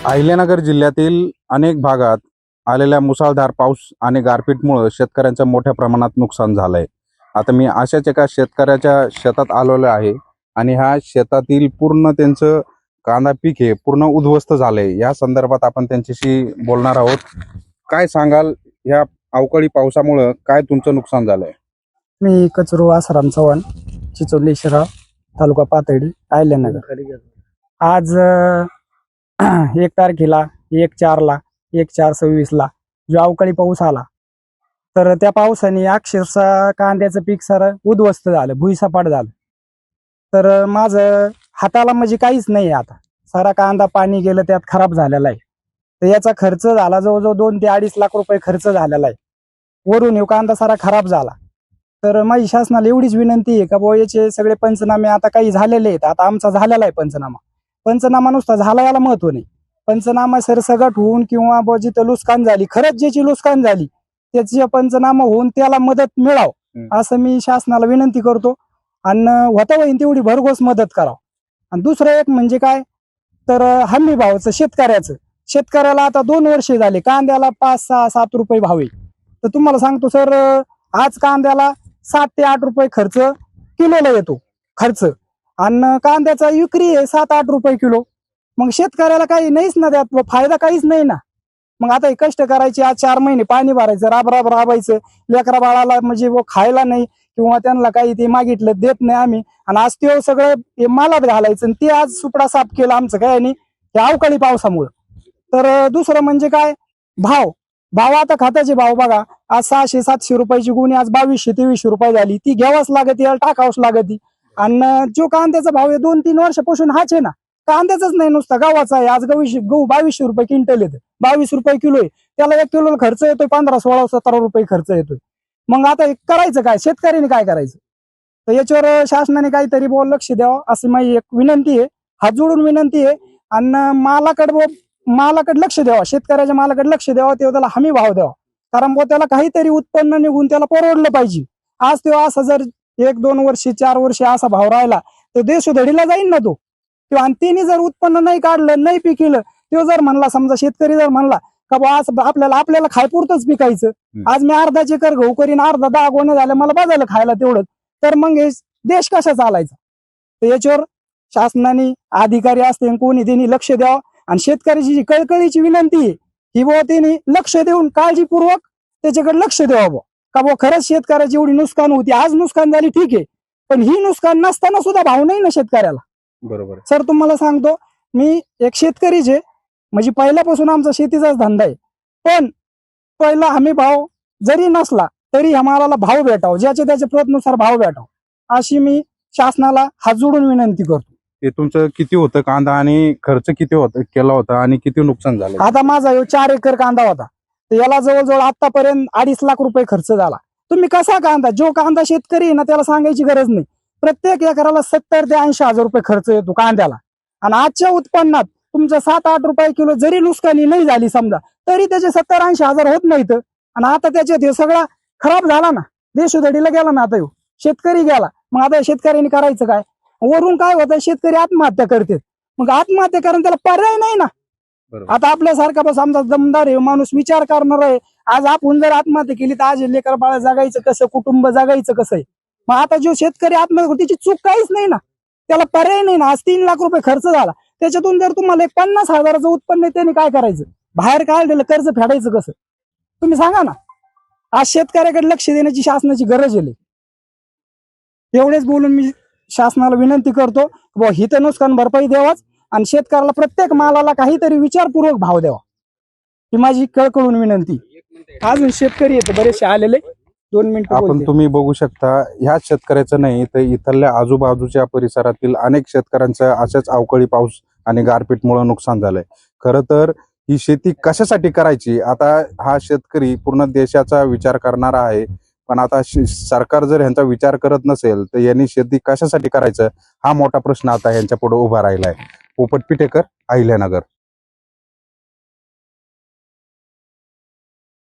अहिल्यानगर जिल्ह्यातील अनेक भागात आलेल्या मुसळधार पाऊस आणि गारपीटमुळे शेतकऱ्यांचं मोठ्या प्रमाणात नुकसान झालंय। आता मी अशाच एका शेतकऱ्याच्या शेतात आलेलो आहे आणि ह्या शेतातील पूर्ण त्यांचं कांदा पीक हे पूर्ण उद्ध्वस्त झालंय। या संदर्भात आपण त्यांच्याशी बोलणार आहोत। काय सांगाल, ह्या अवकाळी पावसामुळे काय तुमचं नुकसान झालंय? मी कचरू आसाराम चव्हाण, चिचोली शिराळा, तालुका पाथर्डी, अहिल्यानगर। आज 1 तारखेला 1/4ला 1/4/26ला जो अवकाळी पाऊस आला, तर त्या पावसाने अक्षरशः कांद्याचं पीक सारं उद्ध्वस्त झालं, भुईसपाट झालं। तर माझं हाताला म्हणजे काहीच नाही, आता सारा कांदा पाणी गेलं, त्यात खराब झालेला आहे। तर याचा खर्च झाला जवळजवळ 2 ते 2.5 लाख रुपये खर्च झालेला आहे। वरून हे कांदा सारा खराब झाला। तर माझी शासनाला एवढीच विनंती आहे का बुवा याचे सगळे पंचनामे आता काही झालेले आहेत। आता आमचा झालेला आहे पंचनामा नुसता झाला याला महत्व नाही। पंचनामा सरसगट होऊन किंवा बुवा जिथं नुकसान झाली, खरंच ज्याची नुकसान झाली त्याची पंचनामा होऊन त्याला मदत मिळावं असं मी शासनाला विनंती करतो। आणि होता होईन तेवढी भरघोस मदत करावं। आणि दुसरं एक म्हणजे काय, तर हमी भावाचं शेतकऱ्याला आता 2 वर्षे झाले कांद्याला 5, 6, 7 रुपये भाव आहे। तर तुम्हाला सांगतो सर, आज कांद्याला 7 ते 8 रुपये खर्च किलोला येतो खर्च, आणि कांद्याचा विक्री आहे 7-8 रुपये किलो। मग शेतकऱ्याला काही नाहीच ना, त्यात फायदा काहीच नाही ना। मग आता हे कष्ट करायचे, आज 4 महिने पाणी भरायचं, राबायचं, लेकरा बाळाला म्हणजे खायला नाही किंवा त्यांना काही ते मागितलं देत नाही आम्ही, आणि आज ते सगळं मालात घालायचं, आणि ते आज सुपडा साफ केलं आमचं काय आणि त्या अवकाळी पावसामुळे। तर दुसरं म्हणजे काय, भाव आता खताचे भाव बघा, आज 600-700 रुपयाची गुणी आज 2200-2300 रुपये झाली। ती घ्यावाच लागत, याला टाकावंच लागत। आणि जो कांद्याचा भाव आहे 2-3 वर्षापासून हाच आहे ना, कांद्याचाच नाही नुसता गव्हाचा आहे। आज गहू 2200 रुपये क्विंटल येते, 22 रुपये किलो आहे। त्याला 1 किलोला खर्च येतोय 15, 16, 17 रुपये खर्च येतोय। मग आता करायचं काय, शेतकऱ्याने काय करायचं? तर याच्यावर शासनाने काहीतरी लक्ष द्यावं अशी माझी एक विनंती आहे, हात जोडून विनंती आहे। आणि मालाकडे लक्ष द्यावं, शेतकऱ्याच्या मालाकडे लक्ष द्यावं, त्याला हमी भाव द्यावा, कारण त्याला काहीतरी उत्पन्न निघून त्याला परवडलं पाहिजे। आज तो असा जर 1-2 वर्ष 4 वर्ष असा भाव राहिला तर देशोधडीला जाईल ना तो। आणि त्यांनी जर उत्पन्न नाही काढलं, नाही पिकलं, तो जर म्हणला, समजा शेतकरी जर म्हणला का बा आज आपल्याला खायपुरतच पिकायचं, आज मी अर्धा एकर गहू करीन, अर्धा 10 गोणे झाले, मला बाजायला खायला तेवढं, तर मग हे देश कशा चालायचा? तर याच्यावर शासनाने अधिकारी असते कोणी त्यांनी लक्ष द्यावं। आणि शेतकऱ्याची जी कळकळीची विनंती आहे की बुवा त्यांनी लक्ष देऊन काळजीपूर्वक त्याच्याकडे लक्ष द्यावं, का बुवा खरंच शेतकऱ्याची एवढी नुकसान होती, आज नुकसान झाली ठीक आहे, पण ही नुकसान नसताना सुद्धा भाव नाही ना शेतकऱ्याला। बरोबर सर, तुम्हाला सांगतो, मी एक शेतकरीच आहे, म्हणजे पहिल्यापासून आमचा शेतीचाच धंदा आहे, पण पहिला हमी भाव जरी नसला तरी आम्हाला भाव भेटावं, ज्याच्या त्याच्या प्रतनुसार भाव भेटावं अशी मी शासनाला हात जोडून विनंती करतो। हे तुमचं किती होतं कांदा आणि खर्च किती केला होता आणि किती नुकसान झालं? आता माझा 4 एकर कांदा होता, तर याला जवळजवळ आतापर्यंत 2.5 लाख रुपये खर्च झाला। तुम्ही कसा कांदा, जो कांदा शेतकरी आहे ना त्याला सांगायची गरज नाही, प्रत्येक एकराला 70 ते 80 हजार रुपये खर्च येतो कांद्याला। आणि आजच्या उत्पन्नात तुमचं 7-8 रुपये किलो जरी नुकसानी नाही झाली समजा, तरी त्याचे 70-80 हजार होत नाहीत। आणि आता त्याच्यात हे सगळा खराब झाला ना, देशोधडीला गेला ना, आता शेतकरी गेला। मग आता शेतकऱ्यांनी करायचं काय? वरून काय होतं, शेतकरी आत्महत्या करतात, मग आत्महत्या करून त्याला पर्याय नाही ना। आता आपल्यासारखा समजा दमदार आहे माणूस, विचार करणार आहे, आज आपण जर आत्महत्या केली तर आज लेकर बाळ जगायचं कसं, कुटुंब जगायचं कसं आहे? मग आता जो शेतकरी आत्महत्या करतो त्याची चूक काहीच नाही ना, त्याला पर्याय नाही ना। आज 3 लाख रुपये खर्च झाला, त्याच्यातून जर तुम्हाला 50 हजाराचं उत्पन्न आहे, त्याने काय करायचं? बाहेर काढलेलं कर्ज फेडायचं कसं? तुम्ही सांगा ना। आज शेतकऱ्याकडे लक्ष देण्याची शासनाची गरज आहे। एवढेच बोलून मी शासनाला विनंती करतो, हिथं नुकसान भरपाई द्यावाच आणि शेतकऱ्याला प्रत्येक मालाला काहीतरी विचारपूर्वक भाव द्यावा, ही माझी कळकळून विनंती। अजून शेतकरी येते बरेचसे आलेले, 2 मिनिटं आपण तुम्ही बघू शकता, ह्याच शेतकऱ्याचं नाही तर इथल्या आजूबाजूच्या परिसरातील अनेक शेतकऱ्यांचं अशाच अवकाळी पाऊस आणि गारपीटमुळे नुकसान झालंय. खरं तर ही शेती कशासाठी करायची? आता हा शेतकरी पूर्ण देशाचा विचार करणारा आहे, पण आता सरकार जर ह्यांचा विचार करत नसेल तर यांनी शेती कशासाठी करायचं, हा मोठा प्रश्न आता यांच्या पुढे उभा राहिलाय. पोपट पिटेकर, अहिल्यानगर.